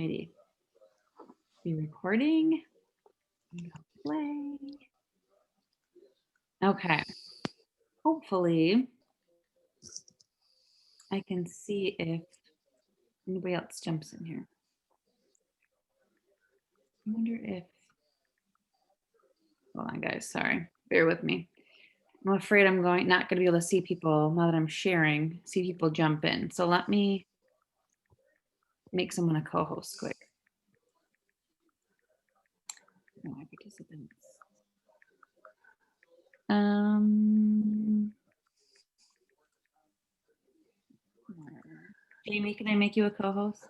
Alrighty. Be recording. Play. Okay. Hopefully, I can see if anybody else jumps in here. I wonder if, hold on guys, sorry, bear with me. I'm afraid I'm not going to be able to see people now that I'm sharing, see people jump in. So let me make someone a co-host quick. No, I participants. Jamie, can I make you a co-host?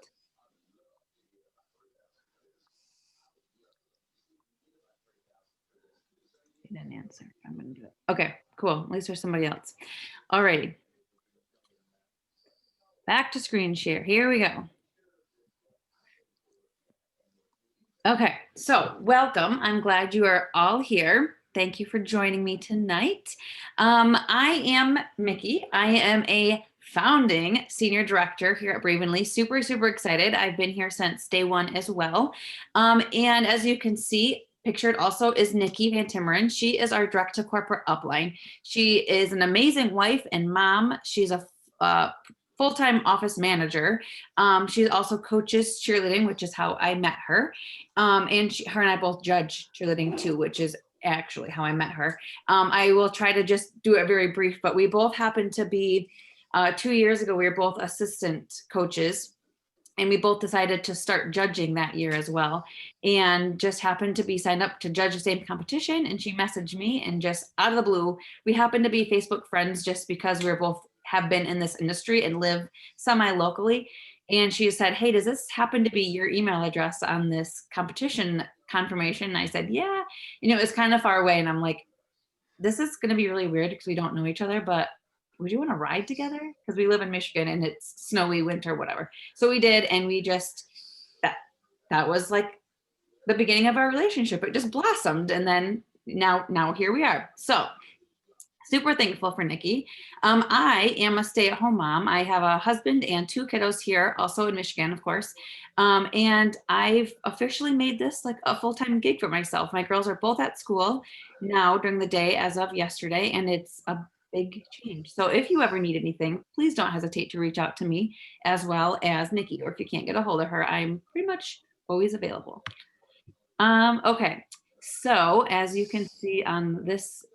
He didn't answer. I'm going to do it. Okay, cool. At least there's somebody else. Alrighty. Back to screen share. Here we go. Okay, so welcome. I'm glad you are all here. Thank you for joining me tonight. I am Mikki. I am a founding senior director here at Bravenly. Super, super excited. I've been here since day one as well. And as you can see, pictured also is Nikki Van Timmeren. She is our direct to corporate upline. She is an amazing wife and mom. She's a full-time office manager. She also coaches cheerleading, which is how I met her. And her and I both judge cheerleading too, which is actually how I met her. I will try to just do it very brief, but we both happened to be, 2 years ago, we were both assistant coaches. And we both decided to start judging that year as well, and just happened to be signed up to judge the same competition. And she messaged me, and just out of the blue, we happened to be Facebook friends just because we were both have been in this industry and live semi-locally. And she said, hey, does this happen to be your email address on this competition confirmation? And I said, yeah, it was kind of far away. And I'm like, this is going to be really weird because we don't know each other, but would you want to ride together? Because we live in Michigan and it's snowy winter, whatever. So we did, and we just, that was like the beginning of our relationship. It just blossomed, and then now here we are. So super thankful for Nikki. I am a stay-at-home mom. I have a husband and 2 kiddos here, also in Michigan, of course. And I've officially made this like a full-time gig for myself. My girls are both at school now during the day as of yesterday, and it's a big change. So if you ever need anything, please don't hesitate to reach out to me, as well as Nikki, or if you can't get a hold of her, I'm pretty much always available. Okay, so as you can see on this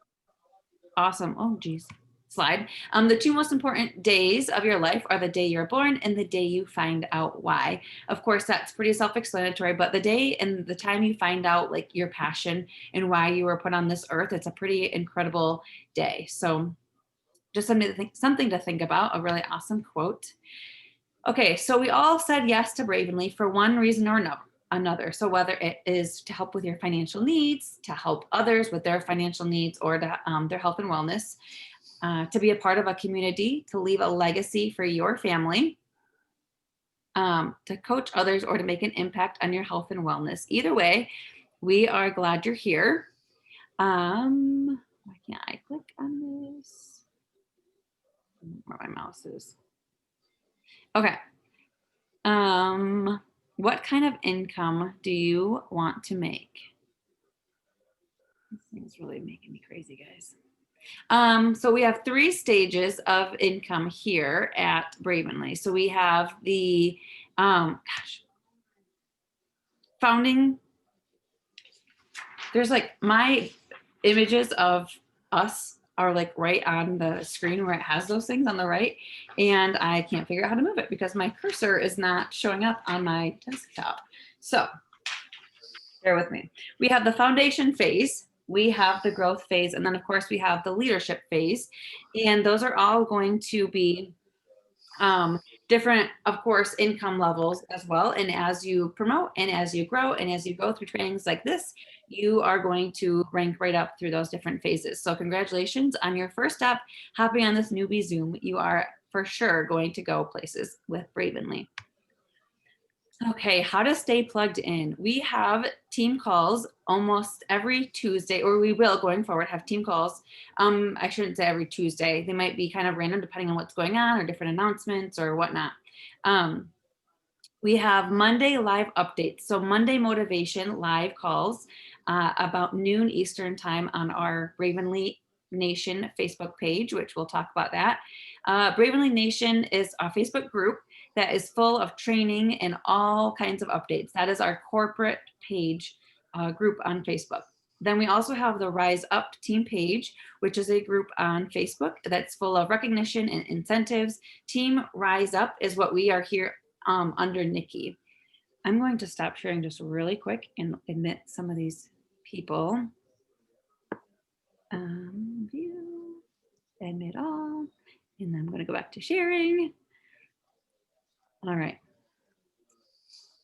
awesome, oh geez, slide, the 2 most important days of your life are the day you're born and the day you find out why. Of course, that's pretty self-explanatory, but the day and the time you find out like your passion and why you were put on this earth, it's a pretty incredible day. So just something to think about, a really awesome quote. Okay, so we all said yes to Bravenly for one reason or another. So whether it is to help with your financial needs, to help others with their financial needs, or to, their health and wellness, to be a part of a community, to leave a legacy for your family, to coach others, or to make an impact on your health and wellness. Either way, we are glad you're here. Why can't I click on this? Where my mouse is. Okay. What kind of income do you want to make? This thing's really making me crazy, guys. So we have 3 stages of income here at Bravenly. So we have the, founding. There's like my images of us are like right on the screen where it has those things on the right. And I can't figure out how to move it because my cursor is not showing up on my desktop. So bear with me. We have the foundation phase, we have the growth phase, and then of course we have the leadership phase. And those are all going to be different, of course, income levels as well. And as you promote and as you grow and as you go through trainings like this, you are going to rank right up through those different phases. So congratulations on your first step, hopping on this newbie Zoom. You are for sure going to go places with Bravenly. Okay, how to stay plugged in. We have team calls almost every Tuesday, or we will going forward have team calls. I shouldn't say every Tuesday. They might be kind of random depending on what's going on or different announcements or whatnot. We have Monday live updates. So Monday motivation live calls about noon Eastern time on our Bravenly Nation Facebook page, which we'll talk about that. Bravenly Nation is a Facebook group that is full of training and all kinds of updates. That is our corporate page group on Facebook. Then we also have the Rise Up team page, which is a group on Facebook that's full of recognition and incentives. Team Rise Up is what we are here under Nikki. I'm going to stop sharing just really quick and admit some of these people. View, admit all, and then I'm going to go back to sharing. All right.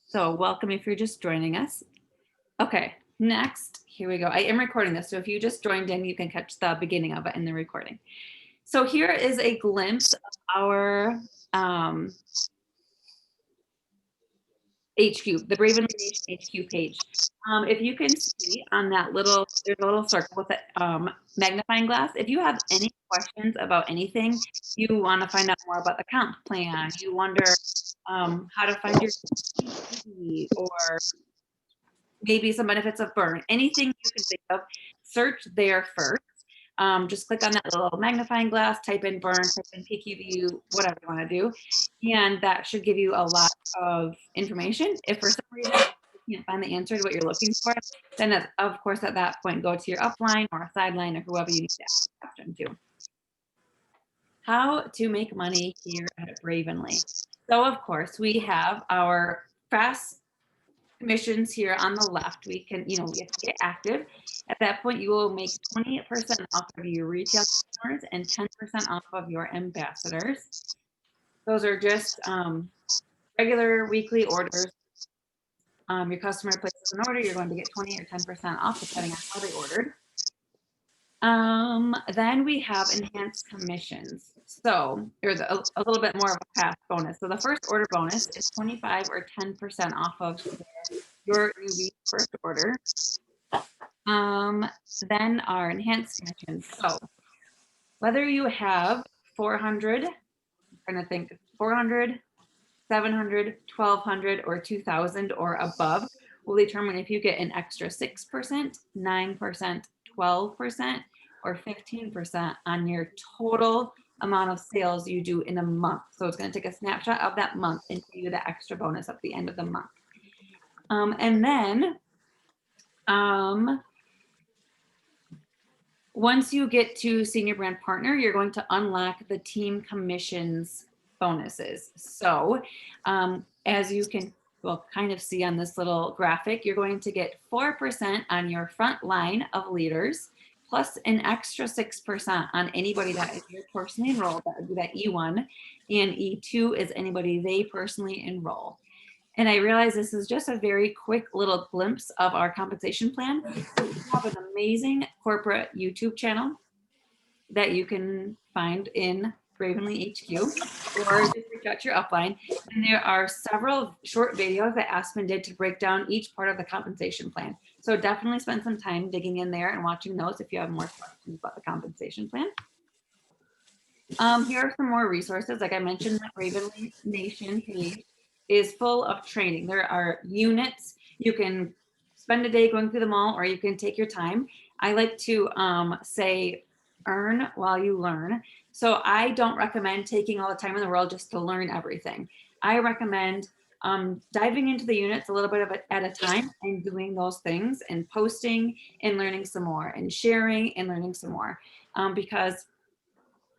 So welcome if you're just joining us. Okay, next, here we go. I am recording this, so if you just joined in, you can catch the beginning of it in the recording. So here is a glimpse of our HQ, the Bravenly Nation HQ page. If you can see on that little, there's a little circle with a magnifying glass. If you have any questions about anything, you want to find out more about the comp plan, you wonder how to find your TV, or maybe some benefits of burn, anything you can think of, search there first. Just click on that little magnifying glass, type in burn, type in PQView, whatever you want to do. And that should give you a lot of information. If for some reason you can't find the answer to what you're looking for, then of course at that point, go to your upline or sideline or whoever you need to ask a question to. How to make money here at Bravenly. So of course we have our fast commissions here on the left. We can, we have to get active. At that point, you will make 20% off of your retail customers and 10% off of your ambassadors. Those are just regular weekly orders. Your customer places an order, you're going to get 20 or 10% off depending on how they ordered. Then we have enhanced commissions. So there's a little bit more of a fast bonus. So the first order bonus is 25 or 10% off of your newbie first order. Then our enhanced commissions. So whether you have 400, I'm trying to think, 400, 700, 1200, or 2000 or above will determine if you get an extra 6%, 9%, 12%, or 15% on your total amount of sales you do in a month. So it's going to take a snapshot of that month and give you the extra bonus at the end of the month. And then once you get to senior brand partner, you're going to unlock the team commissions bonuses. So as you can kind of see on this little graphic, you're going to get 4% on your front line of leaders, plus an extra 6% on anybody that is personally enrolled. That would be that E1, and E2 is anybody they personally enroll. And I realize this is just a very quick little glimpse of our compensation plan. We have an amazing corporate YouTube channel that you can find in Bravenly HQ, or just reach out to your upline. And there are several short videos that Aspen did to break down each part of the compensation plan. So definitely spend some time digging in there and watching those if you have more questions about the compensation plan. Here are some more resources. Like I mentioned, the Bravenly Nation page is full of training. There are units. You can spend a day going through them all, or you can take your time. I like to say, earn while you learn. So I don't recommend taking all the time in the world just to learn everything. I recommend diving into the units a little bit at a time and doing those things and posting and learning some more and sharing and learning some more, because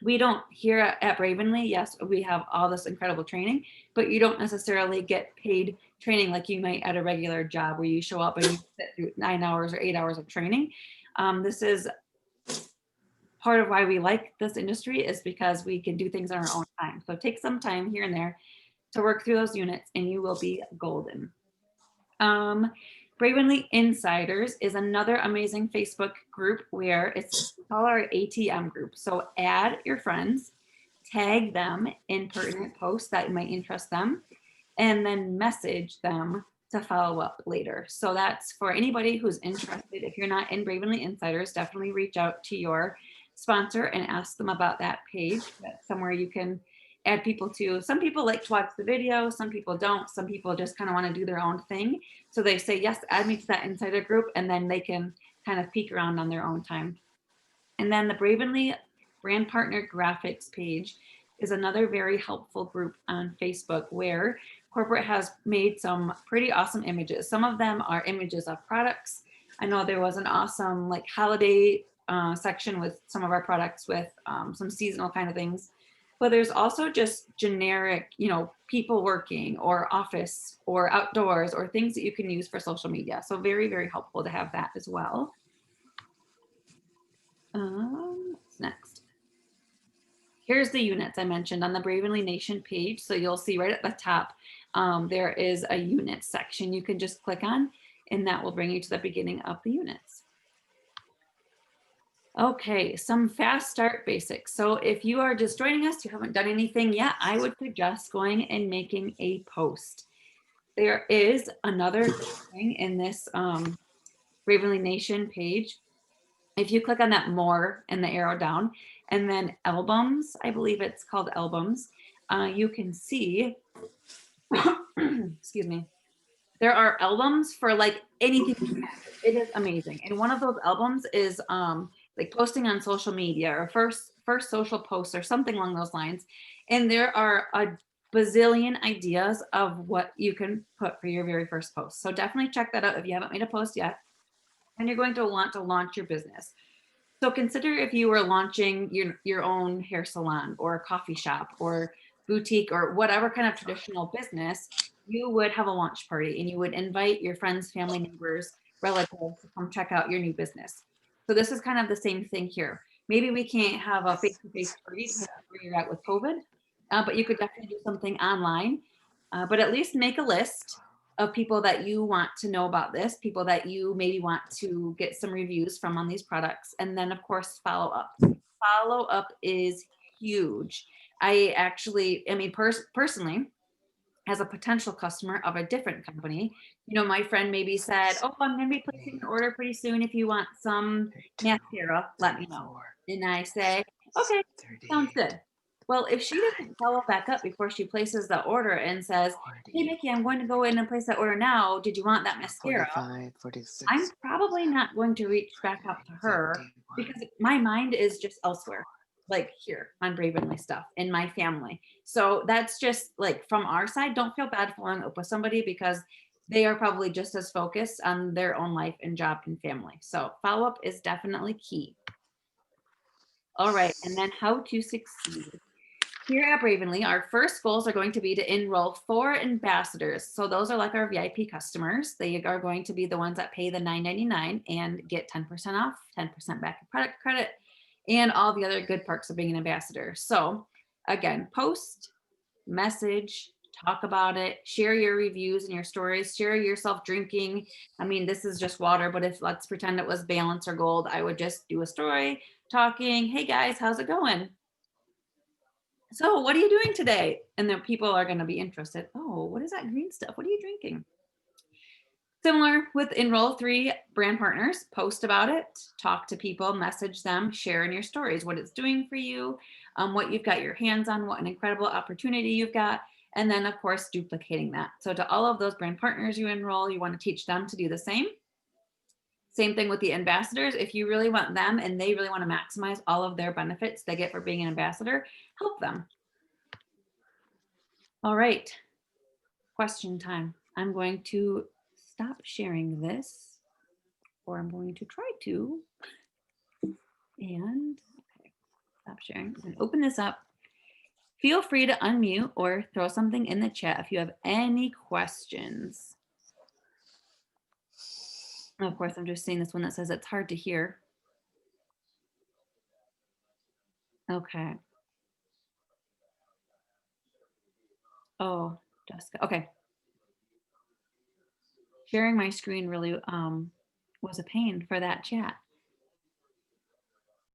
we don't here at Bravenly, yes, we have all this incredible training, but you don't necessarily get paid training like you might at a regular job where you show up and you sit through 9 hours or 8 hours of training. This is part of why we like this industry, is because we can do things on our own time. So take some time here and there to work through those units and you will be golden. Bravenly Insiders is another amazing Facebook group where it's called our ATM group. So add your friends, tag them in pertinent posts that might interest them, and then message them to follow up later. So that's for anybody who's interested. If you're not in Bravenly Insiders, definitely reach out to your sponsor and ask them about that page. That's somewhere you can add people to. Some people like to watch the video, some people don't. Some people just kind of want to do their own thing. So they say, yes, add me to that insider group, and then they can kind of peek around on their own time. And then the Bravenly brand partner graphics page is another very helpful group on Facebook where corporate has made some pretty awesome images. Some of them are images of products. I know there was an awesome like holiday section with some of our products with some seasonal kind of things. But there's also just generic, you know, people working or office or outdoors or things that you can use for social media. So very, very helpful to have that as well. What's next? Here's the units I mentioned on the Bravenly Nation page. So you'll see right at the top, there is a unit section you can just click on, and that will bring you to the beginning of the units. Okay, some fast start basics. So if you are just joining us, you haven't done anything yet, I would suggest going and making a post. There is another thing in this Bravenly Nation page. If you click on that more and the arrow down, and then albums, I believe it's called albums, you can see, excuse me, there are albums for like anything. It is amazing. And one of those albums is like posting on social media or first social posts or something along those lines. And there are a bazillion ideas of what you can put for your very first post. So definitely check that out if you haven't made a post yet. And you're going to want to launch your business. So consider if you were launching your own hair salon or a coffee shop or boutique or whatever kind of traditional business, you would have a launch party and you would invite your friends, family, neighbors, relatives to come check out your new business. So this is kind of the same thing here. Maybe we can't have a face-to-face party where you're at with COVID, but you could definitely do something online. But at least make a list of people that you want to know about this, people that you maybe want to get some reviews from on these products. And then of course, follow up. Follow up is huge. I mean, personally, as a potential customer of a different company, you know, my friend maybe said, oh, I'm going to be placing an order pretty soon. If you want some mascara, let me know. And I say, okay, sounds good. Well, if she doesn't follow back up before she places the order and says, hey, Mikki, I'm going to go in and place that order now. Did you want that mascara? 46. I'm probably not going to reach back out to her because my mind is just elsewhere, like here on Bravenly stuff in my family. So that's just like from our side, don't feel bad following up with somebody because they are probably just as focused on their own life and job and family. So follow up is definitely key. All right, and then how to succeed. Here at Bravenly, our first goals are going to be to enroll 4 ambassadors. So those are like our VIP customers. They are going to be the ones that pay the $9.99 and get 10% off, 10% back in product credit, and all the other good perks of being an ambassador. So again, post, message, talk about it, share your reviews and your stories, share yourself drinking. I mean, this is just water, but if let's pretend it was Balance or Gold, I would just do a story talking, hey guys, how's it going? So what are you doing today? And then people are going to be interested. Oh, what is that green stuff? What are you drinking? Similar with enroll 3 brand partners, post about it, talk to people, message them, share in your stories, what it's doing for you, what you've got your hands on, what an incredible opportunity you've got. And then of course, duplicating that. So to all of those brand partners you enroll, you want to teach them to do the same. Same thing with the ambassadors. If you really want them and they really want to maximize all of their benefits they get for being an ambassador, help them. All right, question time. I'm going to stop sharing this, or I'm going to try to, and okay, stop sharing. I'm going to open this up. Feel free to unmute or throw something in the chat if you have any questions. Of course, I'm just seeing this one that says it's hard to hear. Okay. Oh, Jessica. Okay. Sharing my screen really was a pain for that chat.